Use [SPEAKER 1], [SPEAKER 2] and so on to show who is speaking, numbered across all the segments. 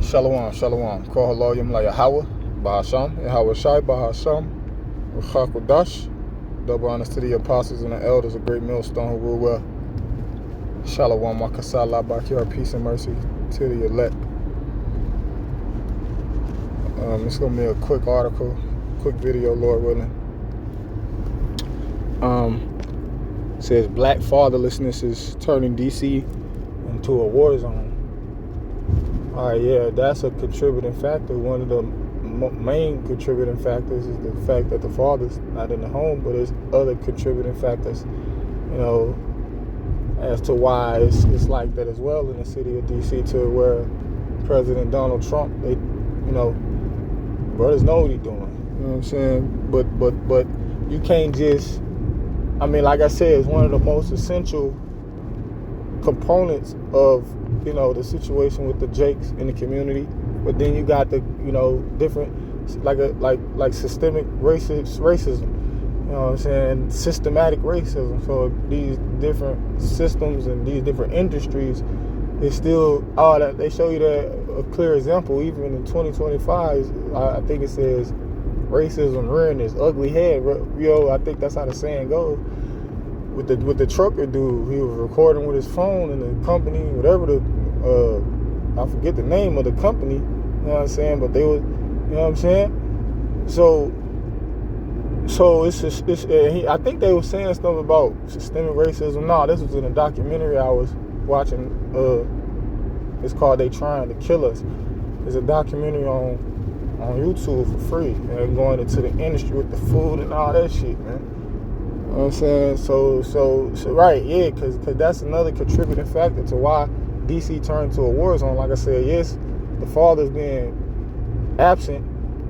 [SPEAKER 1] Shalom, shalom. Call Haloyim La Yahweh, Bahasham, Yahweh Shai, Bahasham, Ruchakudash. Double honors to the apostles and the elders, a great millstone who rule well. Shalom, Makasala, Bakir, peace and mercy to the elect. It's going to be a quick article, quick video, Lord willing. It says black fatherlessness is turning DC into a war zone. All right, yeah, that's a contributing factor. One of the main contributing factors is the fact that the father's not in the home, but there's other contributing factors, as to why it's like that as well in the city of DC, to where President Donald Trump, brothers know what he's doing. You know what I'm saying? But you can't just, like I said, it's one of the most essential components of the situation with the Jakes in the community. But then you got the different like systemic racism, you know what I'm saying, systematic racism. So these different systems and these different industries, it's still that they show you that a clear example even in 2025. I think it says racism rearing its ugly head. I think that's how the saying goes. With the trucker dude, he was recording with his phone, and the company, whatever I forget the name of the company, you know what I'm saying, but they was, you know what I'm saying. So I think they were saying stuff about systemic racism. No, this was in a documentary I was watching. It's called "They Trying to Kill Us." It's a documentary on YouTube for free, and going into the industry with the food and all that shit, man. You know what I'm saying? So right, yeah, because that's another contributing factor to why DC turned to a war zone. Like I said, yes, the fathers being absent,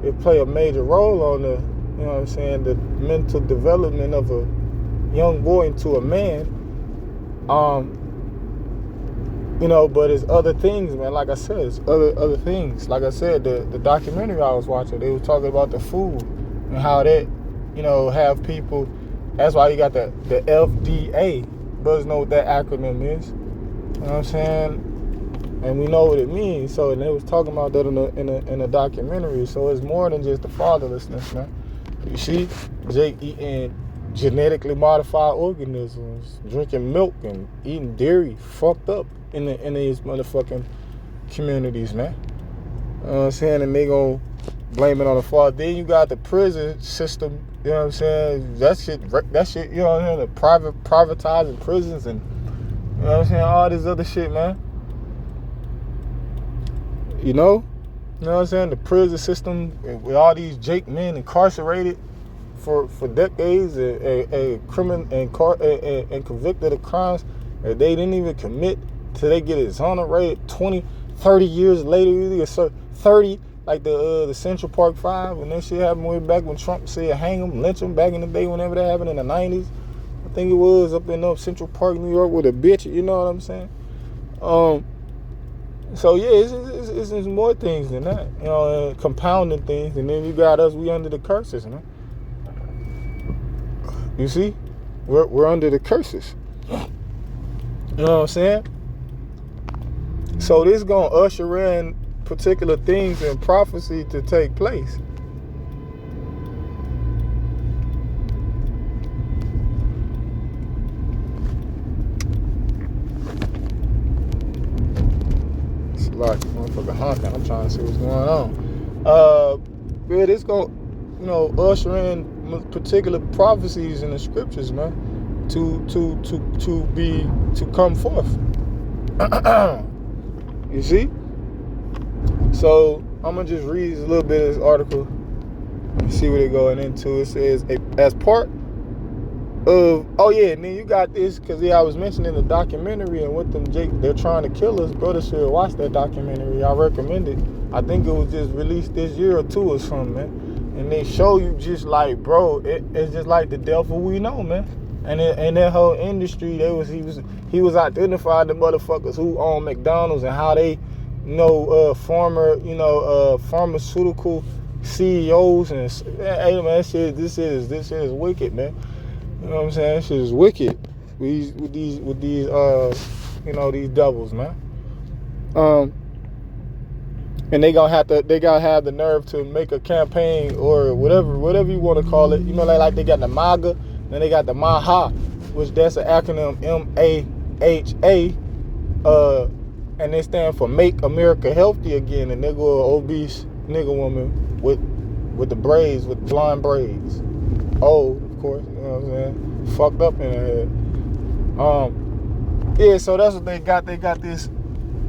[SPEAKER 1] it play a major role on the, you know what I'm saying, the mental development of a young boy into a man. But it's other things, man. Like I said, it's other things. Like I said, the documentary I was watching, they were talking about the food and how that, have people. That's why you got the FDA. Brothers know what that acronym is. You know what I'm saying? And we know what it means. So, and they was talking about that in a documentary. So it's more than just the fatherlessness, man. You see, Jake eating genetically modified organisms, drinking milk and eating dairy, fucked up in these motherfucking communities, man. You know what I'm saying? And they gonna blame it on the father. Then you got the prison system. You know what I'm saying? That shit. You know what I'm saying? The privatizing prisons and, you know what I'm saying, all this other shit, man. You know what I'm saying? The prison system with all these Jake men incarcerated for decades and convicted of crimes that they didn't even commit till they get exonerated 20, 30 years later. 30, like the Central Park 5, when that shit happened way back when Trump said hang them, lynch them back in the day, whenever that happened in the 90s. I think it was up in Central Park, New York, with a bitch, you know what I'm saying? So yeah, it's more things than that, compounding things. And then you got us, we under the curses, man. You see, we're under the curses. You know what I'm saying? So this gonna usher in particular things in prophecy to take place. It's like motherfucker honking. I'm trying to see what's going on. But it's gonna, usher in particular prophecies in the scriptures, man, to come forth. You see? So I'm gonna just read a little bit of this article and see what they're going into. It says, as part of, and then you got this, because I was mentioning the documentary and what them Jake, they're trying to kill us. Brothers should watch that documentary. I recommend it. I think it was just released this year or two or something, man. And they show you just like, bro, it's just like the devil we know, man. And in that whole industry, he was identifying the motherfuckers who own McDonald's and how they, former, pharmaceutical CEOs and, hey man, this shit is wicked, man. You know what I'm saying? This shit is wicked. With these these devils, man. And they gotta have the nerve to make a campaign or whatever you want to call it. You know, like they got the MAGA, then they got the MAHA, which that's an acronym, MAHA, and they stand for Make America Healthy Again. And they go an obese nigga woman with the braids, with blonde braids, old, of course. You know what I'm saying? Fucked up in her head. Yeah. So that's what they got. They got this.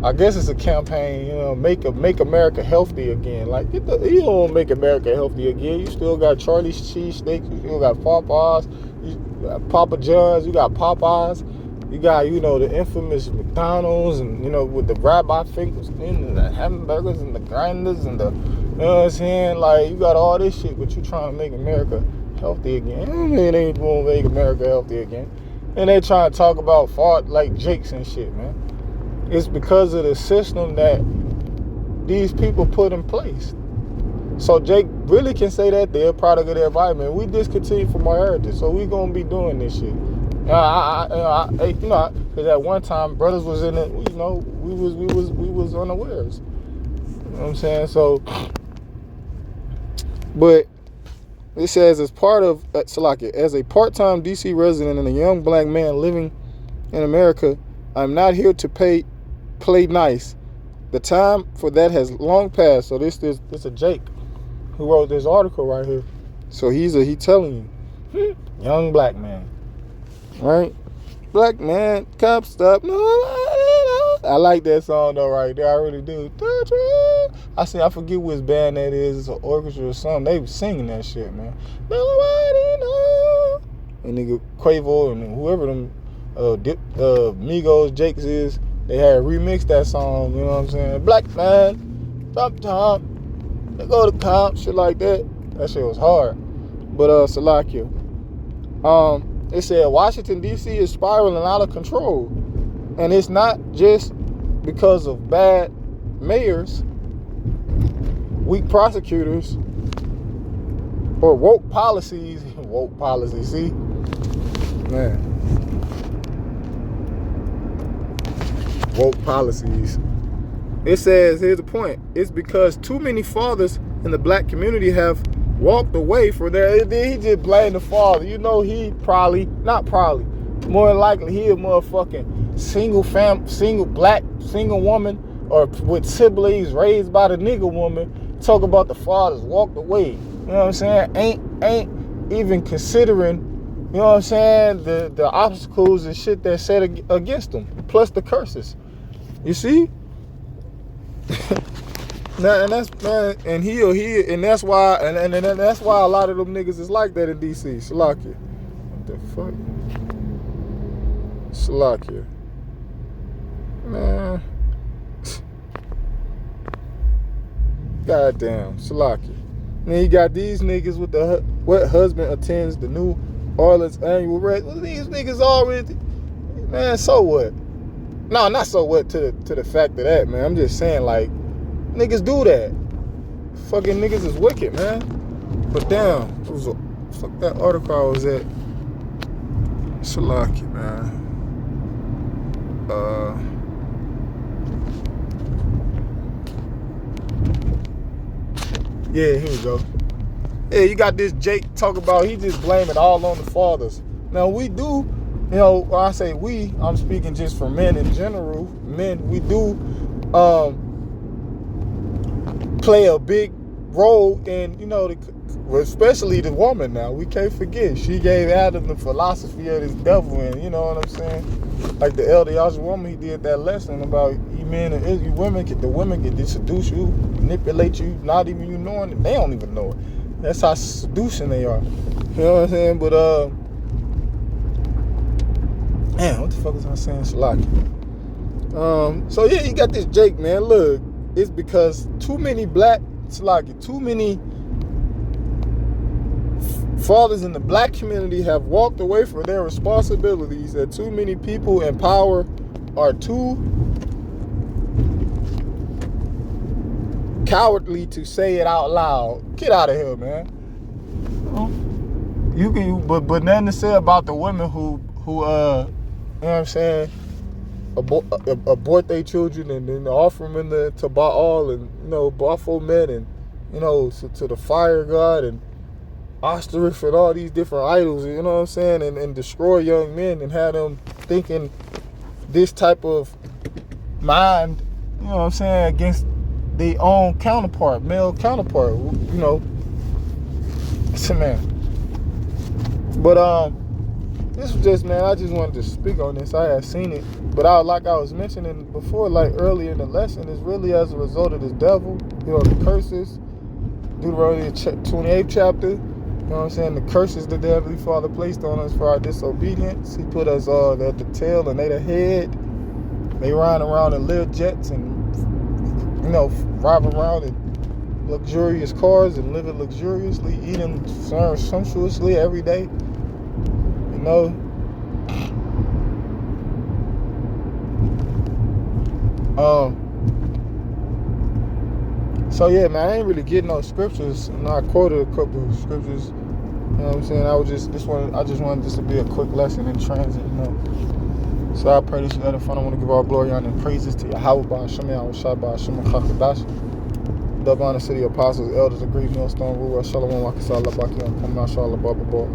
[SPEAKER 1] I guess it's a campaign, you know, make America healthy again. Like, you don't make America healthy again. You still got Charlie's cheesesteaks. You still got Popeyes. You got Papa John's. You got Popeyes. You got, you know, the infamous McDonald's, and, you know, with the rabbi fingers and the hamburgers and the grinders and the, you know what I'm saying? Like, you got all this shit, but you trying to make America healthy again. It ain't gonna make America healthy again. And they trying to talk about fault like Jakes and shit, man. It's because of the system that these people put in place. So Jake really can say that they're a product of their environment. We discontinued from our heritage, so we gonna be doing this shit. Because at one time brothers was in it. You know, we was unawares. You know what I'm saying? So, but it says as part of Salakia, as a part-time DC resident and a young black man living in America, I'm not here to play nice. The time for that has long passed. So this is a Jake who wrote this article right here. So he telling you, young black man, right? Black man, cop stop. No, I like that song though, right there. I really do. I forget which band that is. It's an orchestra or something. They was singing that shit, man. Nobody know. And nigga Quavo and whoever them Migos, Jakes is, they had remixed that song, you know what I'm saying? Black man, sometime, they go to comp, shit like that. That shit was hard. But Salakia, it said Washington D.C. is spiraling out of control, and it's not just because of bad mayors, weak prosecutors, or woke policies. Woke policies, see, man. Woke policies. It says, here's the point. It's because too many fathers in the black community have walked away from their. He just blamed the father. You know, he more than likely he a motherfucking single black woman, or with siblings raised by the nigga woman. Talk about the fathers walked away. You know what I'm saying? Ain't even considering. You know what I'm saying? The obstacles and shit that's set against them, plus the curses. You see? Now, and that's man, and and that's why, and that's why a lot of them niggas is like that in DC. Salakia. What the fuck? Salakia. Man. Goddamn. Salakia. And then you got these niggas with the what husband attends the New Orleans annual rest. Well, these niggas already, man. So what? No, not so what to the fact of that, man. I'm just saying, like, niggas do that. Fucking niggas is wicked, man. But damn, fuck that article I was at. Salaki, man. Yeah, here we go. Yeah, you got this Jake talk about he just blame it all on the fathers. Now we do, you know, when I say we, I'm speaking just for men in general. Men, we do play a big role in, you know, especially the woman. Now we can't forget she gave Adam the philosophy of this devil, and you know what I'm saying. Like the elder Yahshua woman, he did that lesson about you men and you women. The women can seduce you, manipulate you, not even you knowing it. They don't even know it. That's how seducing they are. You know what I'm saying? But man, what the fuck was I saying? Shalaki. So yeah, you got this Jake, man. Look, it's because too many fathers in the black community have walked away from their responsibilities, and too many people in power are too cowardly to say it out loud. Get out of here, man. You can, but nothing to say about the women who you know what I'm saying, abort their children and then offer them to Baal and Baphomet and to the fire god and Osterif and all these different idols, you know what I'm saying, and destroy young men and have them thinking this type of mind, you know what I'm saying, against their own counterpart, male counterpart, it's a man. But this was just, man, I just wanted to speak on this. I had seen it, but like I was mentioning before, like earlier in the lesson, it's really as a result of this devil, the curses. Deuteronomy 28th chapter, you know what I'm saying, the curses that the Heavenly Father placed on us for our disobedience. He put us at the tail and they the head. They ride around in little jets and drive around in luxurious cars and living luxuriously, eating sumptuously every day. So yeah, man, I ain't really getting no scriptures. I quoted a couple of scriptures. You know what I'm saying? I just wanted this to be a quick lesson in transit, So I pray that you let it fun. I want to give all glory, honor, and praises to Yahweh, Ba'Shem, Yahweh, Ba'Shem, Chakadash. Dub on the city apostles, elders, the great millstone ruler, Shalom, Wakasah, Labaki, and Kamasha, Lababa.